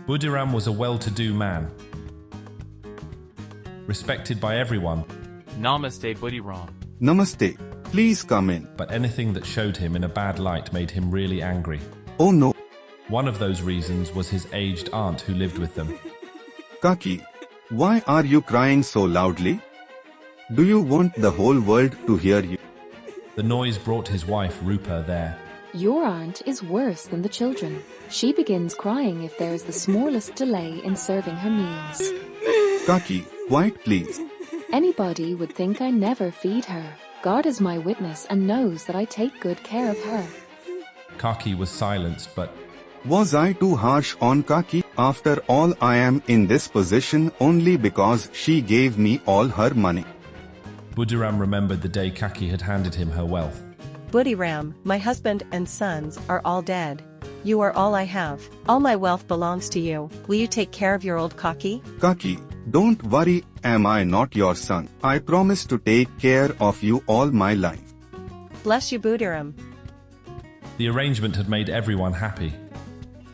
Budiram was a well-to-do man, respected by everyone, Namaste, Budhiram. Namaste. Please come in. but anything that showed him in a bad light made him really angry. Oh no. One of those reasons was his aged aunt who lived with them. Kaaki, why are you crying so loudly? Do you want the whole world to hear you? The noise brought his wife Rupa there. Your aunt is worse than the children. She begins crying if there is the smallest delay in serving her meals. Kaaki, quiet please. Anybody would think I never feed her. God is my witness and knows that I take good care of her. Kaaki was silenced, but Was I too harsh on Kaaki? After all, I am in this position only because she gave me all her money. Budiram remembered the day Kaaki had handed him her wealth. Budhiram, my husband and sons are all dead. You are all I have. All my wealth belongs to you. Will you take care of your old Kaaki? Kaaki, don't worry, am I not your son? I promise to take care of you all my life. Bless you, Budhiram. The arrangement had made everyone happy.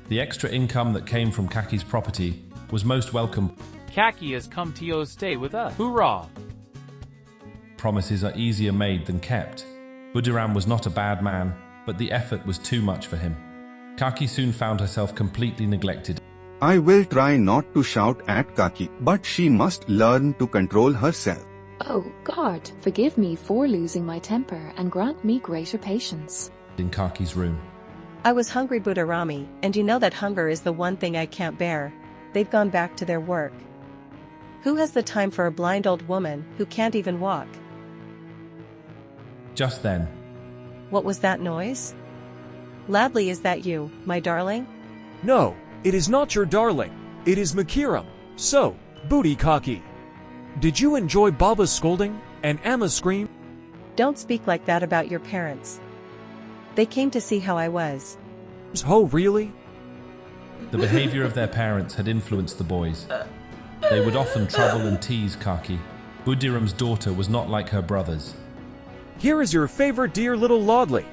The extra income that came from Kaki's property was most welcome. Kaaki has come to stay with us. Hoorah! Promises are easier made than kept. Budiram was not a bad man, but the effort was too much for him. Kaaki soon found herself completely neglected. I will try not to shout at Kaaki, but she must learn to control herself. Oh God, forgive me for losing my temper and grant me greater patience. In Kaki's room, I was hungry, Budhirami, and you know that hunger is the one thing I can't bear. They've gone back to their work. Who has the time for a blind old woman who can't even walk? just then, What was that noise? Ladley, is that you, my darling? No, it is not your darling. It is Makiram. So, Booty Kaaki. Did you enjoy Baba's scolding and Amma's scream? Don't speak like that about your parents. They came to see how I was. Oh, really? the behavior of their parents had influenced the boys. They would often trouble and tease Kaaki. Budiram's daughter was not like her brothers. Here is your favorite dear little Lodley.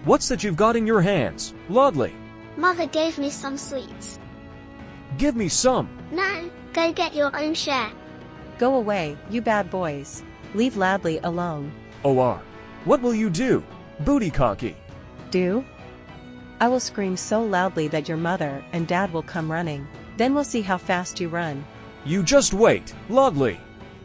What's that you've got in your hands, Lodley? Mother gave me some sweets. Give me some. No, go get your own share. Go away, you bad boys. Leave Ladley alone. OR. What will you do, Booty Kaaki? Do? I will scream so loudly that your mother and dad will come running. Then we'll see how fast you run. You just wait, Lodley.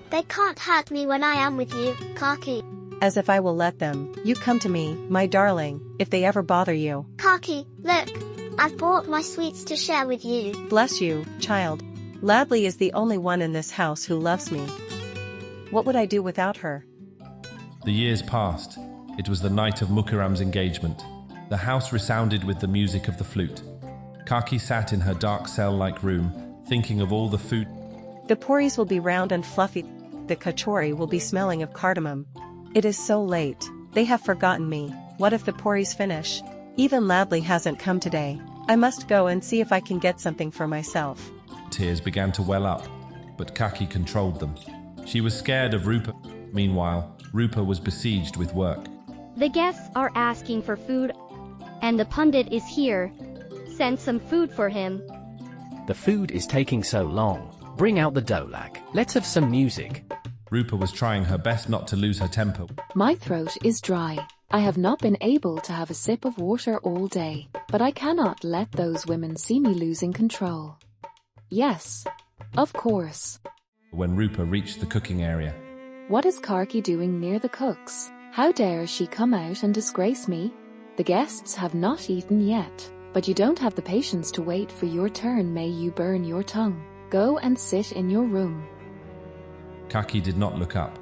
They can't hurt me when I am with you, Kaaki. As if I will let them. You come to me, my darling, if they ever bother you. Kaaki, look. I've brought my sweets to share with you. Bless you, child. Ladley is the only one in this house who loves me. What would I do without her? The years passed. It was the night of Mukiram's engagement. The house resounded with the music of the flute. Kaaki sat in her dark cell-like room, thinking of all the food. The puris will be round and fluffy. The kachori will be smelling of cardamom. It is so late. They have forgotten me. What if the puris finish? Even Ladley hasn't come today. I must go and see if I can get something for myself. Tears began to well up, but Kaaki controlled them. She was scared of Rupa. Meanwhile, Rupa was besieged with work. The guests are asking for food, and the pundit is here. Send some food for him. The food is taking so long. Bring out the dolak. Let's have some music. Rupa was trying her best not to lose her temper. My throat is dry. I have not been able to have a sip of water all day, but I cannot let those women see me losing control. Yes, of course. When Rupa reached the cooking area, What is Kaaki doing near the cooks? How dare she come out and disgrace me? The guests have not eaten yet, but you don't have the patience to wait for your turn. May you burn your tongue. Go and sit in your room. Kaaki did not look up.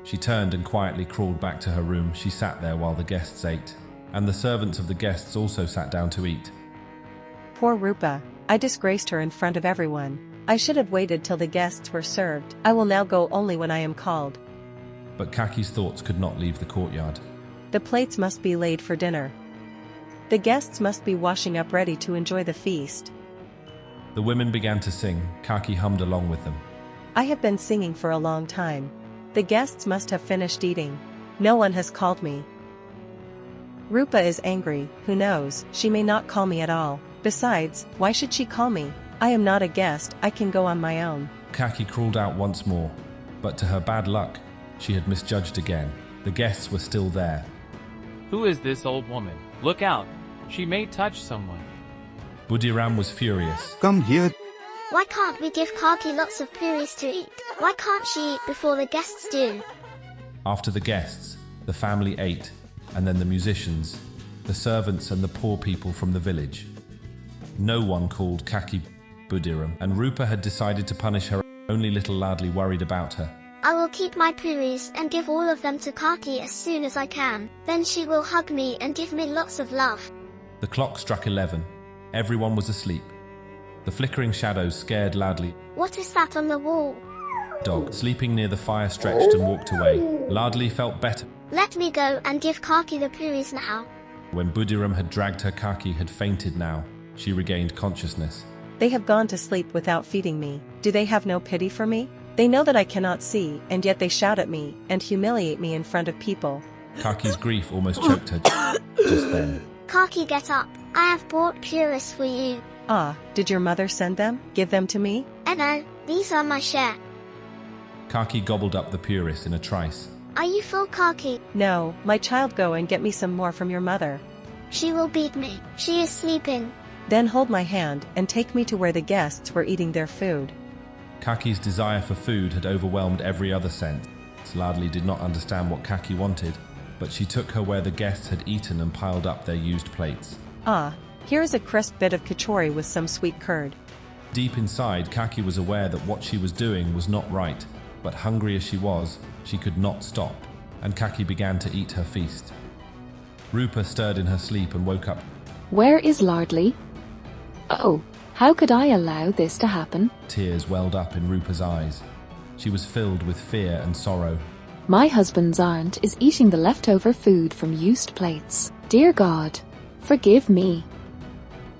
She turned and quietly crawled back to her room. She sat there while the guests ate, and the servants of the guests also sat down to eat. Poor Rupa. I disgraced her in front of everyone. I should have waited till the guests were served. I will now go only when I am called. But Kaki's thoughts could not leave the courtyard. The plates must be laid for dinner. The guests must be washing up ready to enjoy the feast. The women began to sing. Kaaki hummed along with them. I have been singing for a long time. The guests must have finished eating. No one has called me. Rupa is angry. Who knows, she may not call me at all. Besides, why should she call me? I am not a guest, I can go on my own. Kaaki crawled out once more, but to her bad luck, she had misjudged again. The guests were still there. Who is this old woman? Look out. She may touch someone. Budhiram was furious. Come here. Why can't we give Kaaki lots of puris to eat? Why can't she eat before the guests do? After the guests, the family ate, and then the musicians, the servants and the poor people from the village. No one called Kaaki Budhiram, and Rupa had decided to punish her. Only little Ladli worried about her. I will keep my puris and give all of them to Kaaki as soon as I can. Then she will hug me and give me lots of love. The clock struck 11. Everyone was asleep. The flickering shadows scared Ladli. What is that on the wall? Dog, sleeping near the fire, stretched and walked away. Ladli felt better. Let me go and give Kaaki the puris now. When Budhiram had dragged her, Kaaki had fainted now. She regained consciousness. They have gone to sleep without feeding me. Do they have no pity for me? They know that I cannot see, and yet they shout at me and humiliate me in front of people. Kaki's grief almost choked her just then. Kaaki, get up. I have brought puris for you. Ah, did your mother send them? Give them to me? No, these are my share. Kaaki gobbled up the puris in a trice. Are you full, Kaaki? No, my child, go and get me some more from your mother. She will beat me. She is sleeping. Then hold my hand and take me to where the guests were eating their food. Kaki's desire for food had overwhelmed every other sense. Ladli did not understand what Kaaki wanted, but she took her where the guests had eaten and piled up their used plates. Ah, here is a crisp bit of kachori with some sweet curd. Deep inside, Kaaki was aware that what she was doing was not right, but hungry as she was, she could not stop, and Kaaki began to eat her feast. Rupa stirred in her sleep and woke up. Where is Lardly? Oh, how could I allow this to happen? Tears welled up in Rupa's eyes. She was filled with fear and sorrow. My husband's aunt is eating the leftover food from used plates. Dear God, forgive me.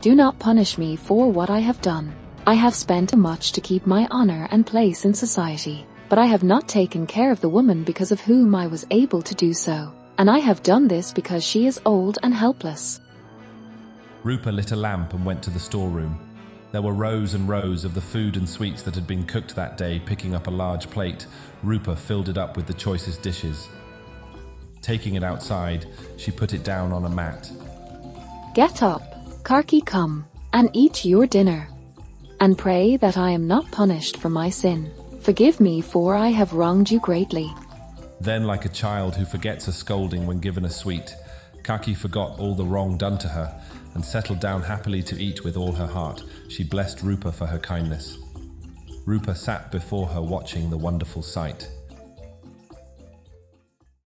Do not punish me for what I have done. I have spent much to keep my honor and place in society, but I have not taken care of the woman because of whom I was able to do so, and I have done this because she is old and helpless. Rupa lit a lamp and went to the storeroom. There were rows and rows of the food and sweets that had been cooked that day. Picking up a large plate, Rupa filled it up with the choicest dishes. Taking it outside, she put it down on a mat. Get up, Kaaki, come, and eat your dinner. And pray that I am not punished for my sin. Forgive me, for I have wronged you greatly. Then, like a child who forgets a scolding when given a sweet, Kaaki forgot all the wrong done to her and settled down happily to eat with all her heart. She blessed Rupa for her kindness. Rupa sat before her watching the wonderful sight.